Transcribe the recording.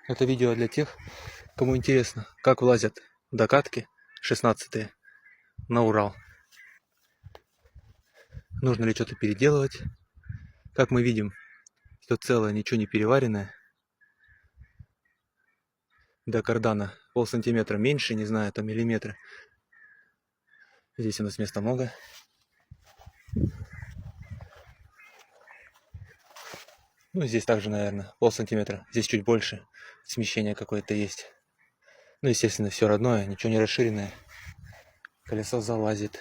Это видео для тех, кому интересно, как влазят докатки 16-е на Урал. Нужно ли что-то переделывать. Как мы видим, все целое, ничего не переваренное. До кардана полсантиметра меньше, не знаю, там миллиметра. Здесь у нас места много. Ну, здесь также, наверное, полсантиметра. Здесь чуть больше. Смещение какое-то есть. Ну, естественно, все родное, ничего не расширенное. Колесо залазит.